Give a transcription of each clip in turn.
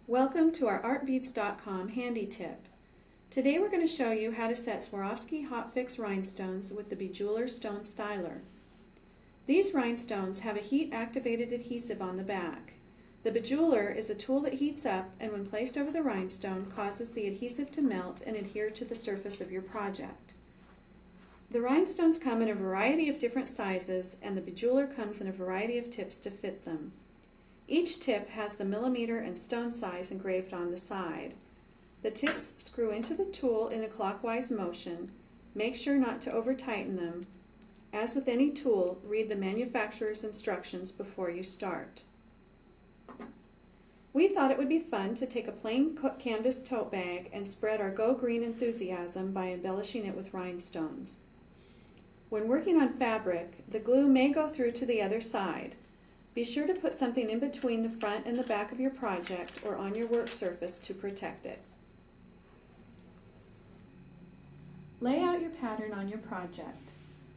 Welcome to our artbeads.com handy tip. Today we're going to show you how to set Swarovski Hotfix rhinestones with the Bejeweler Stone Styler. These rhinestones have a heat-activated adhesive on the back. The Bejeweler is a tool that heats up and when placed over the rhinestone causes the adhesive to melt and adhere to the surface of your project. The rhinestones come in a variety of different sizes and the Bejeweler comes in a variety of tips to fit them. Each tip has the millimeter and stone size engraved on the side. The tips screw into the tool in a clockwise motion. Make sure not to over-tighten them. As with any tool, read the manufacturer's instructions before you start. We thought it would be fun to take a plain canvas tote bag and spread our Go Green enthusiasm by embellishing it with rhinestones. When working on fabric, the glue may go through to the other side. Be sure to put something in between the front and the back of your project or on your work surface to protect it. Lay out your pattern on your project.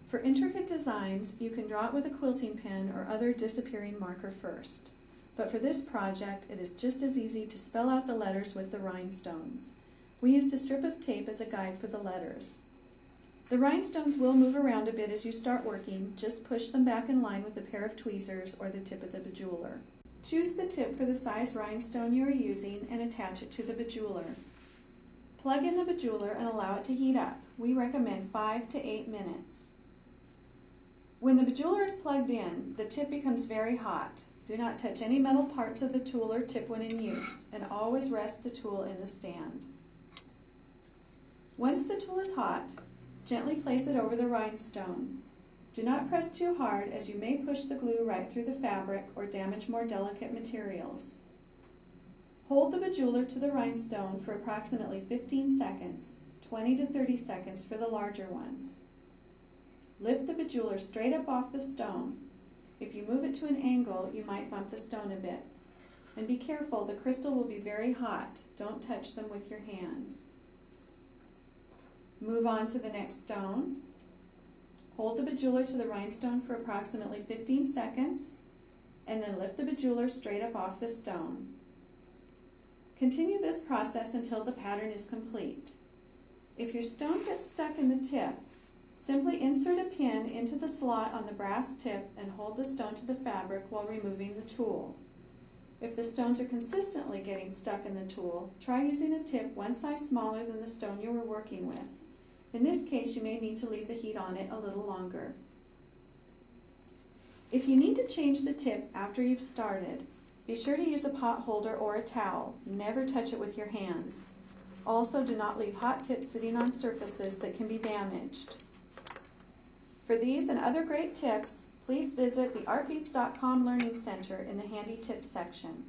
For intricate designs, you can draw it with a quilting pen or other disappearing marker first. But for this project, it is just as easy to spell out the letters with the rhinestones. We used a strip of tape as a guide for the letters. The rhinestones will move around a bit as you start working. Just push them back in line with a pair of tweezers or the tip of the Bejeweler. Choose the tip for the size rhinestone you are using and attach it to the Bejeweler. Plug in the Bejeweler and allow it to heat up. We recommend 5 to 8 minutes. When the Bejeweler is plugged in, the tip becomes very hot. Do not touch any metal parts of the tool or tip when in use, and always rest the tool in the stand. Once the tool is hot, gently place it over the rhinestone. Do not press too hard as you may push the glue right through the fabric or damage more delicate materials. Hold the Bejeweler to the rhinestone for approximately 15 seconds, 20 to 30 seconds for the larger ones. Lift the Bejeweler straight up off the stone. If you move it to an angle, you might bump the stone a bit. And be careful, the crystal will be very hot. Don't touch them with your hands. Move on to the next stone. Hold the Bejeweler to the rhinestone for approximately 15 seconds, and then lift the Bejeweler straight up off the stone. Continue this process until the pattern is complete. If your stone gets stuck in the tip, simply insert a pin into the slot on the brass tip and hold the stone to the fabric while removing the tool. If the stones are consistently getting stuck in the tool, try using a tip one size smaller than the stone you were working with. In this case, you may need to leave the heat on it a little longer. If you need to change the tip after you've started, be sure to use a pot holder or a towel. Never touch it with your hands. Also, do not leave hot tips sitting on surfaces that can be damaged. For these and other great tips, please visit the artbeads.com Learning Center in the Handy Tips section.